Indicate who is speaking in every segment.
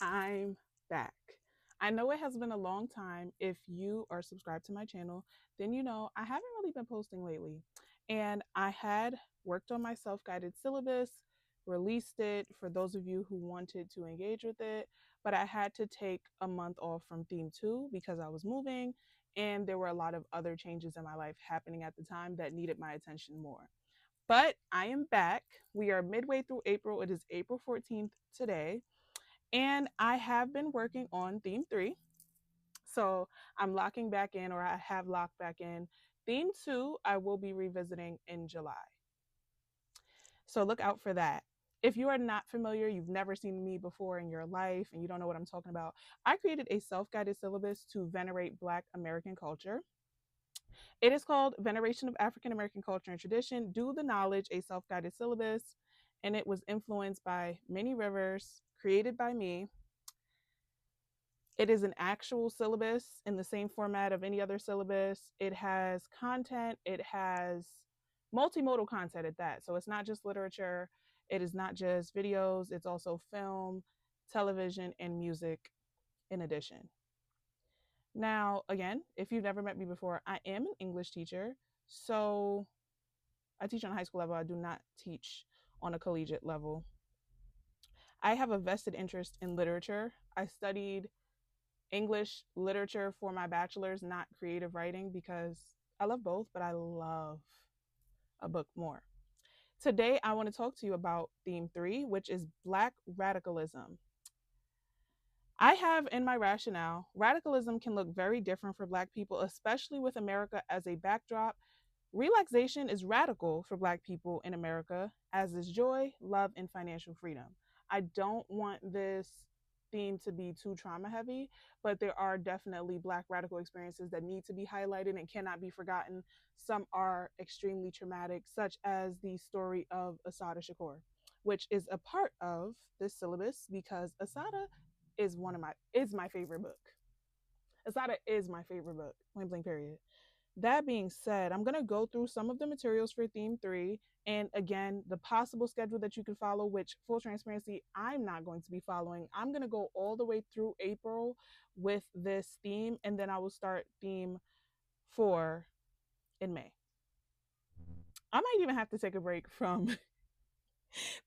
Speaker 1: I'm back. I know it has been a long time. If you are subscribed to my channel, then you know I haven't really been posting lately. And I had worked on my self guided syllabus, released it for those of you who wanted to engage with it, but I had to take a month off from theme 2 because I was moving and there were a lot of other changes in my life happening at the time that needed my attention more. But I am back. We are midway through April. It is April 14th today. And I have been working on theme 3. So I'm locking back in, or I have locked back in. Theme 2, I will be revisiting in July. So look out for that. If you are not familiar, you've never seen me before in your life, and you don't know what I'm talking about, I created a self guided syllabus to venerate Black American culture. It is called Veneration of African American Culture and Tradition, Do the Knowledge, a self guided syllabus. And it was influenced by many rivers, created by me. It is an actual syllabus in the same format of any other syllabus. It has content, it has multimodal content at that. So it's not just literature, it is not just videos, it's also film, television, and music in addition. Now, again, if you've never met me before, I am an English teacher. So I teach on a high school level, I do not teach on a collegiate level. I have a vested interest in literature. I studied English literature for my bachelor's, not creative writing, because I love both, but I love a book more. Today, I want to talk to you about theme 3, which is Black radicalism. I have in my rationale, radicalism can look very different for Black people, especially with America as a backdrop. Relaxation is radical for Black people in America, as is joy, love, and financial freedom. I don't want this theme to be too trauma heavy, but there are definitely Black radical experiences that need to be highlighted and cannot be forgotten. Some are extremely traumatic, such as the story of Assata Shakur, which is a part of this syllabus because Assata is my favorite book. Assata is my favorite book. Point blank period. That being said, I'm going to go through some of the materials for theme 3 and again, the possible schedule that you can follow, which, full transparency, I'm not going to be following. I'm going to go all the way through April with this theme, and then I will start theme 4 in May. I might even have to take a break from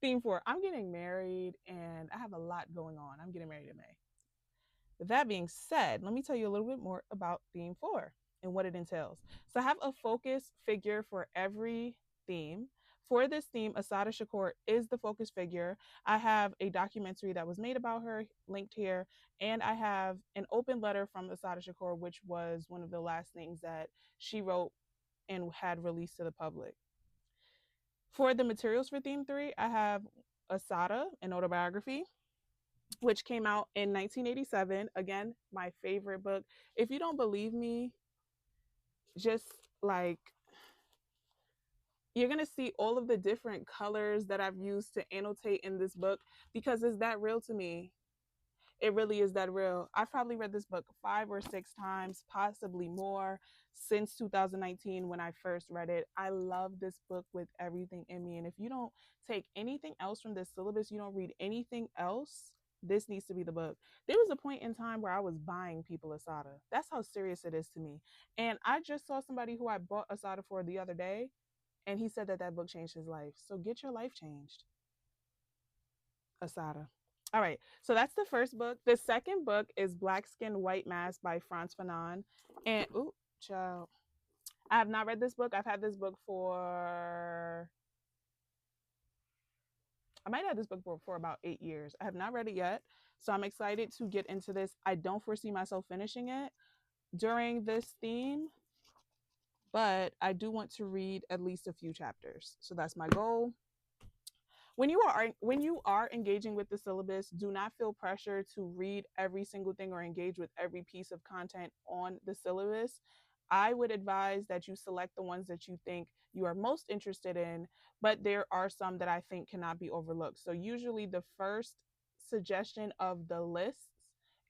Speaker 1: theme 4. I'm getting married and I have a lot going on. I'm getting married in May. With that being said, let me tell you a little bit more about theme 4 and what it entails. So I have a focus figure for every theme. For this theme, Assata Shakur is the focus figure. I have a documentary that was made about her linked here, and I have an open letter from Assata Shakur, which was one of the last things that she wrote and had released to the public. For the materials for theme 3, I have Assata, an autobiography, which came out in 1987. Again, my favorite book. If you don't believe me, just like you're going to see all of the different colors that I've used to annotate in this book because it's that real to me. It really is that real. I've probably read this book 5 or 6 times, possibly more, since 2019 when I first read it. I love this book with everything in me. And if you don't take anything else from this syllabus, you don't read anything else, this needs to be the book. There was a point in time where I was buying people Asada. That's how serious it is to me. And I just saw somebody who I bought Asada for the other day, and he said that that book changed his life. So get your life changed. Asada. All right, so that's the first book. The second book is Black Skin, White Mask by Frantz Fanon. And, ooh, child, I have not read this book. I've had this book for, I might have had this book for about 8 years. I have not read it yet. So I'm excited to get into this. I don't foresee myself finishing it during this theme, but I do want to read at least a few chapters. So that's my goal. When you are engaging with the syllabus, do not feel pressure to read every single thing or engage with every piece of content on the syllabus. I would advise that you select the ones that you think you are most interested in, but there are some that I think cannot be overlooked. So usually the first suggestion of the lists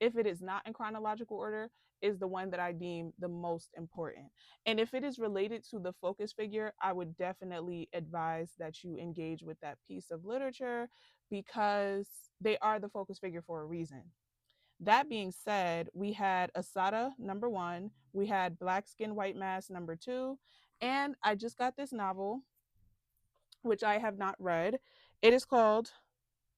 Speaker 1: if it is not in chronological order, is the one that I deem the most important. And if it is related to the focus figure, I would definitely advise that you engage with that piece of literature because they are the focus figure for a reason. That being said, we had Asada number one, we had Black Skin White Mask number two, and I just got this novel, which I have not read. It is called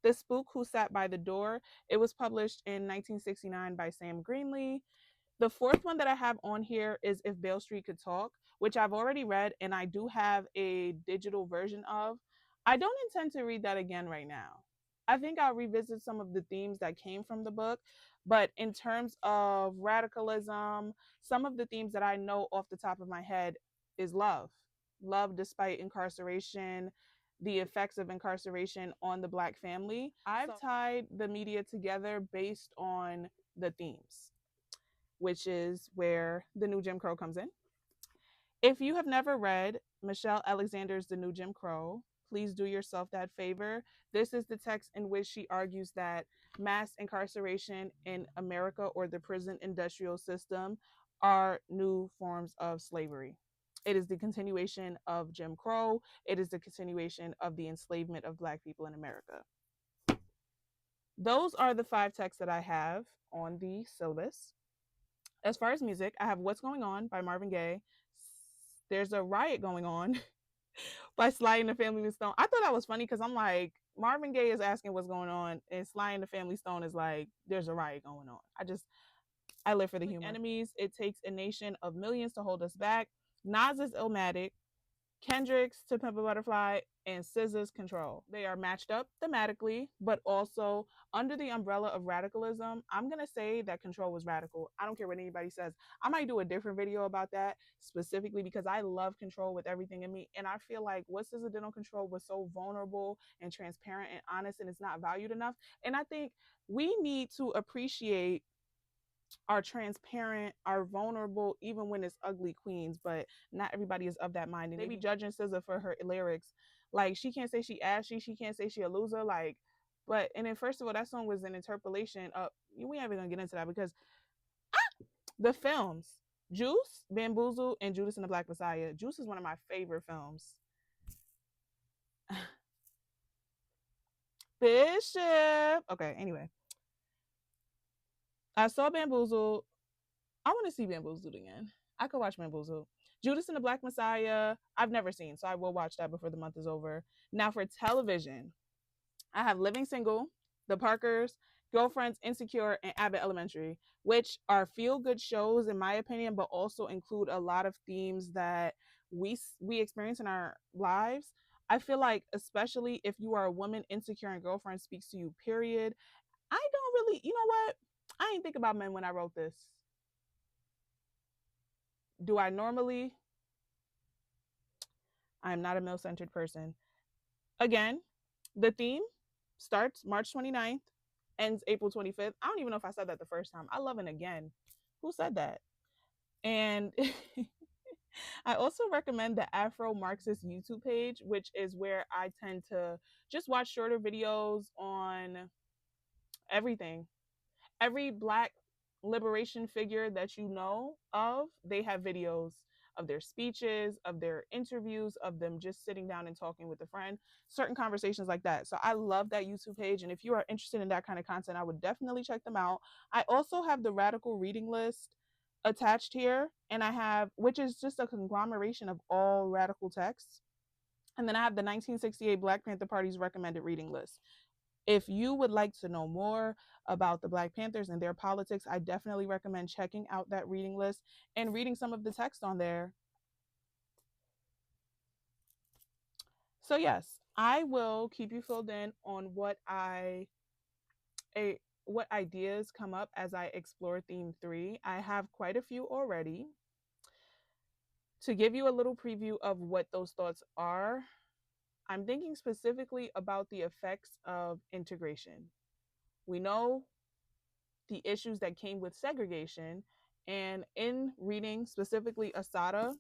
Speaker 1: The Spook Who Sat by the Door. It was published in 1969 by Sam Greenlee. The fourth one that I have on here is If Beale Street Could Talk, which I've already read and I do have a digital version of. I don't intend to read that again right now. I think I'll revisit some of the themes that came from the book, but in terms of radicalism, some of the themes that I know off the top of my head is love. Love despite incarceration, the effects of incarceration on the Black family. I've tied the media together based on the themes, which is where the new Jim Crow comes in. If you have never read Michelle Alexander's The New Jim Crow, please do yourself that favor. This is the text in which she argues that mass incarceration in America, or the prison industrial system, are new forms of slavery. It is the continuation of Jim Crow. It is the continuation of the enslavement of Black people in America. Those are the 5 texts that I have on the syllabus. As far as music, I have What's Going On by Marvin Gaye. There's a Riot Going On by Sly and the Family Stone. I thought that was funny because I'm like, Marvin Gaye is asking what's going on, and Sly and the Family Stone is like, there's a riot going on. I live for the humor. Enemies, It Takes a Nation of Millions to Hold Us Back. Nas's Illmatic. Kendrick's To Pimp a Butterfly, and SZA's Control. They are matched up thematically, but also under the umbrella of radicalism. I'm going to say that Control was radical. I don't care what anybody says. I might do a different video about that specifically because I love Control with everything in me. And I feel like what SZA did on Control was so vulnerable and transparent and honest, and it's not valued enough. And I think we need to appreciate are transparent, are vulnerable, even when it's ugly queens, but not everybody is of that mind. And they be judging SZA for her lyrics. Like, she can't say she ashy, she can't say she a loser, like, but, and then first of all, that song was an interpolation of, we ain't even gonna get into that because the films, Juice, Bamboozle, and Judas and the Black Messiah. Juice is one of my favorite films. Bishop. Okay, anyway. I saw Bamboozle. I want to see Bamboozled again. I could watch Bamboozled. Judas and the Black Messiah, I've never seen, so I will watch that before the month is over. Now for television, I have Living Single, The Parkers, Girlfriends, Insecure, and Abbott Elementary, which are feel-good shows in my opinion, but also include a lot of themes that we experience in our lives. I feel like, especially if you are a woman, Insecure and Girlfriend speaks to you, period. I don't really, you know what? I didn't think about men when I wrote this. Do I normally? I'm not a male-centered person. Again, the theme starts March 29th, ends April 25th. I don't even know if I said that the first time. I love it again. Who said that? And I also recommend the Afro Marxist YouTube page, which is where I tend to just watch shorter videos on everything. Every Black liberation figure that you know of, they have videos of their speeches, of their interviews, of them just sitting down and talking with a friend, certain conversations like that. So I love that YouTube page. And if you are interested in that kind of content, I would definitely check them out. I also have the Radical Reading List attached here, and I have, which is just a conglomeration of all radical texts. And then I have the 1968 Black Panther Party's recommended reading list. If you would like to know more about the Black Panthers and their politics, I definitely recommend checking out that reading list and reading some of the text on there. So yes, I will keep you filled in on what ideas come up as I explore theme 3. I have quite a few already. To give you a little preview of what those thoughts are, I'm thinking specifically about the effects of integration. We know the issues that came with segregation, and in reading specifically Asada,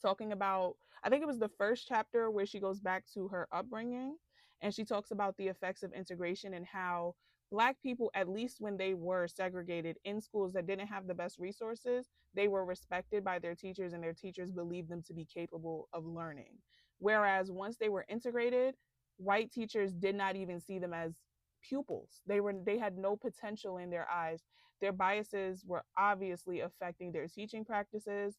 Speaker 1: talking about, I think it was the first chapter where she goes back to her upbringing and she talks about the effects of integration and how Black people, at least when they were segregated in schools that didn't have the best resources, they were respected by their teachers and their teachers believed them to be capable of learning. Whereas once they were integrated, white teachers did not even see them as pupils. They had no potential in their eyes. Their biases were obviously affecting their teaching practices.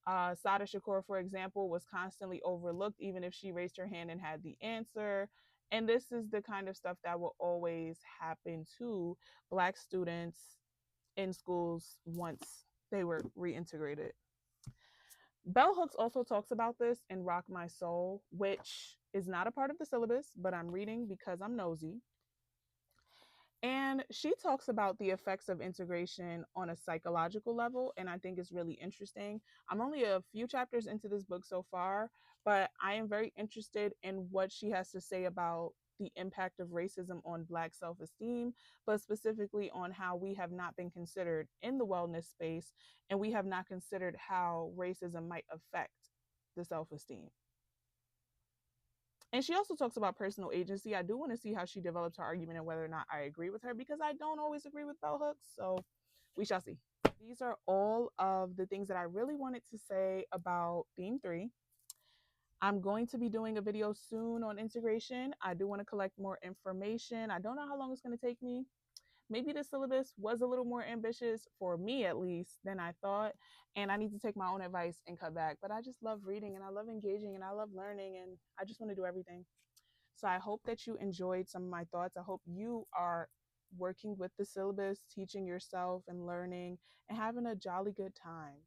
Speaker 1: Sada Shakur, for example, was constantly overlooked, even if she raised her hand and had the answer. And this is the kind of stuff that will always happen to Black students in schools once they were reintegrated. Bell Hooks also talks about this in Rock My Soul, which is not a part of the syllabus, but I'm reading because I'm nosy. And she talks about the effects of integration on a psychological level, and I think it's really interesting. I'm only a few chapters into this book so far, but I am very interested in what she has to say about the impact of racism on Black self esteem, but specifically on how we have not been considered in the wellness space, and we have not considered how racism might affect the self esteem. And she also talks about personal agency. I do want to see how she develops her argument and whether or not I agree with her, because I don't always agree with bell hooks. So we shall see. These are all of the things that I really wanted to say about theme 3. I'm going to be doing a video soon on integration. I do want to collect more information. I don't know how long it's going to take me. Maybe the syllabus was a little more ambitious, for me at least, than I thought. And I need to take my own advice and cut back. But I just love reading and I love engaging and I love learning and I just want to do everything. So I hope that you enjoyed some of my thoughts. I hope you are working with the syllabus, teaching yourself and learning and having a jolly good time.